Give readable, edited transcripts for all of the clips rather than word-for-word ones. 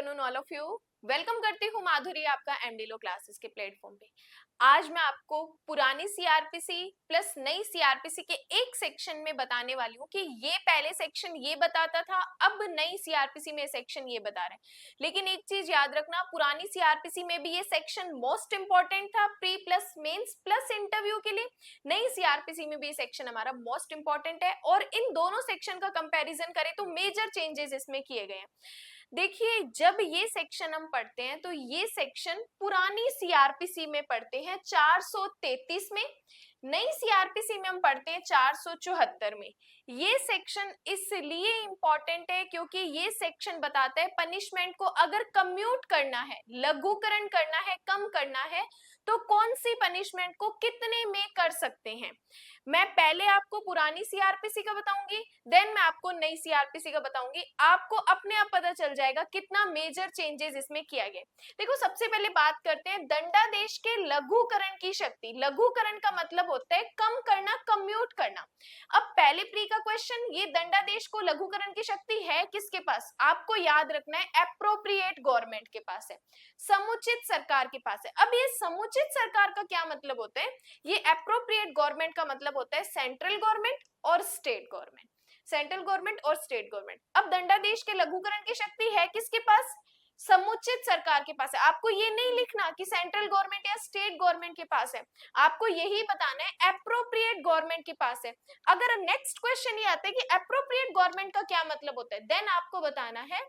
Afternoon all of you. Welcome करती हूँ माधुरी आपका एमडी लो क्लासेस के प्लेटफॉर्म पे। आज मैं आपको पुरानी सीआरपीसी प्लस नई सीआरपीसी के एक सेक्शन में बताने वाली हूँ कि ये पहले सेक्शन ये बताता था, अब नई सीआरपीसी में सेक्शन ये बता रहे हैं। लेकिन एक चीज याद रखना, पुरानी सीआरपीसी में भी ये सेक्शन मोस्ट इंपॉर्टेंट था pre plus mains plus interview के लिए। नई सीआरपीसी में भी सेक्शन हमारा मोस्ट इंपॉर्टेंट है और इन दोनों सेक्शन का कंपैरिजन करें तो मेजर चेंजेस इसमें किए गए हैं। देखिए, जब ये सेक्शन हम पढ़ते हैं तो ये सेक्शन पुरानी सीआरपीसी में पढ़ते हैं 433 में, नई सीआरपीसी में हम पढ़ते हैं 474 में। ये सेक्शन इसलिए इंपॉर्टेंट है क्योंकि ये सेक्शन बताता है पनिशमेंट को अगर कम्यूट करना है, लघुकरण करना है, कम करना है तो कौन सी पनिशमेंट को कितने में कर सकते हैं। मैं पहले आपको पुरानी सीआरपीसी का बताऊंगी, देन मैं आपको नई सीआरपीसी का बताऊंगी। आपको अपने आप पता चल जाएगा कितना मेजर चेंजेस इसमें किया गया। देखो, सबसे पहले बात करते हैं दंडादेश के लघुकरण की शक्ति। लघुकरण का मतलब होता है कम करना, कम्यूट करना। अब पहले प्री का क्वेश्चन, ये दंडादेश को लघुकरण की शक्ति है किसके पास? आपको याद रखना है एप्रोप्रिएट गवर्नमेंट के पास है, समुचित सरकार के पास है। अब ये समुचित सरकार का क्या मतलब होता है? ये एप्रोप्रिएट गवर्नमेंट का मतलब होता है सेंट्रल गवर्नमेंट और स्टेट गवर्नमेंट, सेंट्रल गवर्नमेंट और स्टेट गवर्नमेंट। अब दंडादेश के लघुकरण की शक्ति है किसके पास? समुचित सरकार के पास है। आपको ये नहीं लिखना कि सेंट्रल गवर्नमेंट या स्टेट गवर्नमेंट के पास है, आपको यही बताना है एप्रोप्रिएट गवर्नमेंट के पास है। अगर नेक्स्ट क्वेश्चन ये आता है कि एप्रोप्रिएट गवर्नमेंट का क्या मतलब होता है, देन आपको बताना है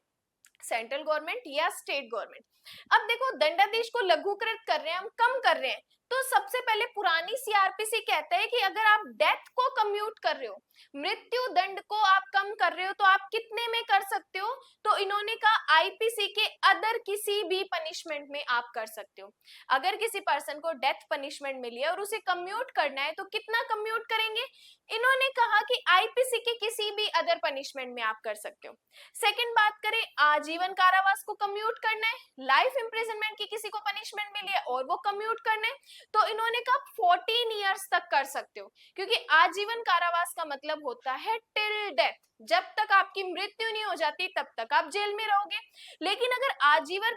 सेंट्रल गवर्नमेंट या स्टेट गवर्नमेंट। अब देखो, दंडादेश को लघुकृत कर रहे हैं हम, कम कर रहे हैं, तो सबसे पहले पुरानी सीआरपीसी कहता है कि अगर आप डेथ को कम्यूट कर रहे हो, मृत्यु दंड को आप कम कर रहे हो तो आप कितने में कर सकते हो? तो इन्होंने कहा आईपीसी के अदर किसी भी पनिशमेंट में आप कर सकते हो। अगर किसी पर्सन को डेथ पनिशमेंट मिली है और उसे कम्यूट करना है तो कितना कम्यूट करेंगे? इन्होंने कहा कि आईपीसी के किसी भी अदर पनिशमेंट में आप कर सकते हो। सेकंड बात करें, आजीवन कारावास को कम्यूट करना है, लाइफ इंप्रिजनमेंट की किसी को पनिशमेंट मिली है और वो कम्यूट करना है तो इन्होंने कहा 14 इयर्स तक कर सकते हो, क्योंकि आजीवन कारावास का मतलब होता है टिल डेथ, जब तक आपकी मृत्यु नहीं हो जाती तब तक आप जेल में रहोगे। लेकिन अगर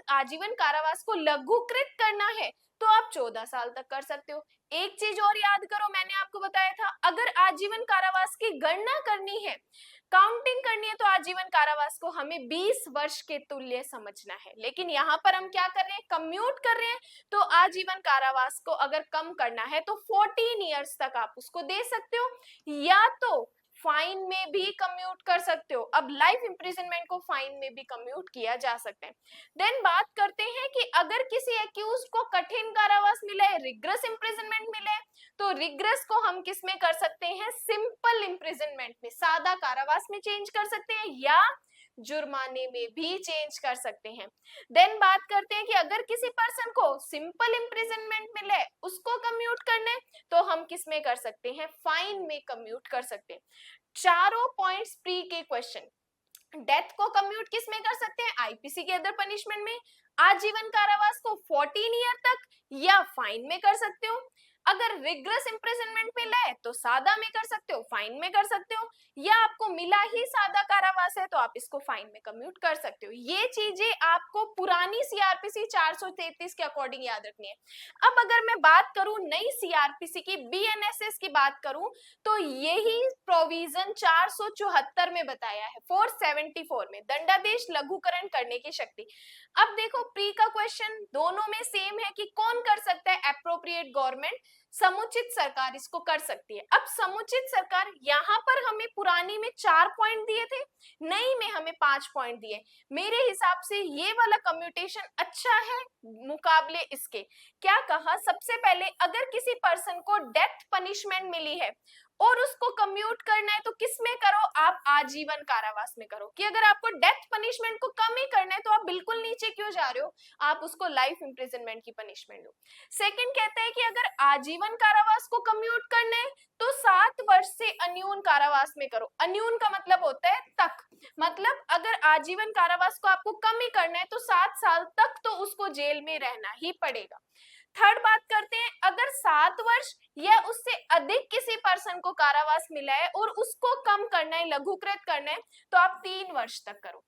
आजीवन कारावास को लघुकृत करना है तो आप 14 साल तक कर सकते हो। एक चीज और याद करो, मैंने आपको बताया था अगर आजीवन कारावास की गणना करनी है, काउंटिंग करनी है, तो आजीवन कारावास को हमें 20 वर्ष के तुल्य समझना है। लेकिन यहाँ पर हम क्या कर रहे हैं, कम्यूट कर रहे हैं, तो आजीवन कारावास को अगर कम करना है तो 14 इयर्स तक आप उसको दे सकते हो, या तो फाइन में भी कम्यूट कर सकते हो। अब लाइफ इंप्रिजनमेंट को फाइन में भी कम्यूट किया जा सकता है। देन बात करते हैं कि अगर किसी एक्यूज्ड को कठिन कारावास मिला है, रिग्रेस इंप्रिजनमेंट मिला है, तो रिग्रेस को हम किस में कर सकते हैं? सिंपल इंप्रिजनमेंट में, सादा कारावास में चेंज कर सकते हैं या जुर्माने में भी चेंज कर सकते हैं। देन बात करते हैं कि अगर किसी पर्सन को सिंपल इंप्रिजनमेंट मिले, उसको कम्यूट करना है तो हम किस में कर सकते हैं? फाइन में कम्यूट कर सकते हैं। चारों पॉइंट्स प्री के क्वेश्चन। डेथ को कम्यूट किस में कर सकते हैं? आईपीसी के अदर पनिशमेंट में। आजीवन कारावास को 14 ईयर तक या फाइन में कर सकते हो। अगर रिग्रेस इंप्रिजनमेंट मिला है तो सादा में कर सकते हो, फाइन में कर सकते हो, या आपको मिला ही सादा कारावास है तो आप इसको फाइन में कम्यूट कर सकते हो। ये चीजें आपको पुरानी सीआरपीसी 433 के अकॉर्डिंग याद रखनी है। अब अगर मैं बात करूं नई सीआरपीसी की, बीएनएसएस की बात करूं, तो यही प्रोविजन 474 में बताया है, 474 में दंडादेश लघुकरण करने की शक्ति। अब देखो, प्री का क्वेश्चन दोनों में सेम है कि कौन कर सकता है? एप्रोप्रिएट गवर्नमेंट, समुचित सरकार इसको कर सकती है। अब समुचित सरकार, यहां पर हमें पुरानी में 4 पॉइंट दिए थे, नई में हमें 5 पॉइंट दिए। मेरे हिसाब से ये वाला कम्यूटेशन अच्छा है मुकाबले इसके। क्या कहा? सबसे पहले अगर किसी पर्सन को डेथ पनिशमेंट मिली है और उसको कम्यूट करना है तो किस में करो? आप आजीवन कारावास में करो। कि अगर आपको डेथ पनिशमेंट को कम ही करना है तो आप बिल्कुल नीचे क्यों जा रहे हो, आप उसको लाइफ इंप्रिजनमेंट की पनिशमेंट दो। सेकंड कहता है कि अगर आजीवन कारावास को कम्यूट करना है तो 7 वर्ष से अन्यून कारावास में करो। अन्यून का मतलब होता है तक, मतलब अगर आजीवन कारावास को आपको कम ही करना है तो 7 साल तक तो उसको जेल में रहना ही पड़ेगा। थर्ड बात करते हैं, अगर 7 वर्ष या उससे अधिक किसी पर्सन को कारावास मिला है और उसको कम करना है, लघुकृत करना है, तो आप 3 वर्ष तक करो।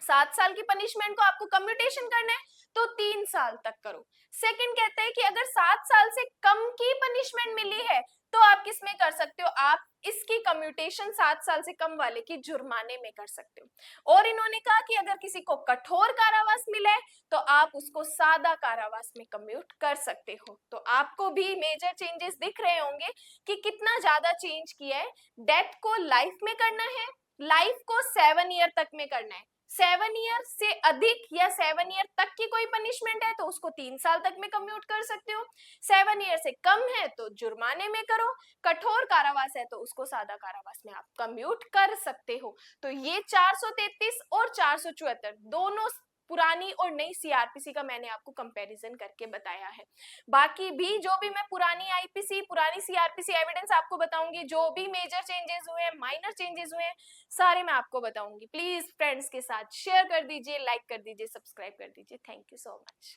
7 साल की पनिशमेंट को आपको कम्यूटेशन करना है तो 3 साल तक करो। सेकंड कहते हैं कि अगर 7 साल से कम की पनिशमेंट मिली है तो आप किस में कर सकते हो, आप इसकी कम्यूटेशन 7 साल से कम वाले की जुर्माने में कर सकते हो। और इन्होंने कहा कि अगर किसी को कठोर कारावास मिले तो आप उसको सादा कारावास में कम्यूट कर सकते हो। तो आपको भी मेजर चेंजेस दिख रहे होंगे कि कितना ज्यादा चेंज किया है। डेथ को लाइफ में करना है, लाइफ को 7 ईयर तक में करना है। 7 ईयर से अधिक या 7 ईयर तक की कोई पनिशमेंट है तो उसको 3 साल तक में कम्यूट कर सकते हो। 7 ईयर से कम है तो जुर्माने में करो। कठोर कारावास है तो उसको सादा कारावास में आप कम्यूट कर सकते हो। तो ये 433 और 474 दोनों पुरानी और नई सीआरपीसी का मैंने आपको कंपैरिजन करके बताया है। बाकी भी जो भी मैं पुरानी आईपीसी, पुरानी सीआरपीसी एविडेंस आपको बताऊंगी, जो भी मेजर चेंजेस हुए हैं, माइनर चेंजेस हुए हैं, सारे मैं आपको बताऊंगी। प्लीज फ्रेंड्स के साथ शेयर कर दीजिए, लाइक कर दीजिए, सब्सक्राइब कर दीजिए। Thank you so much.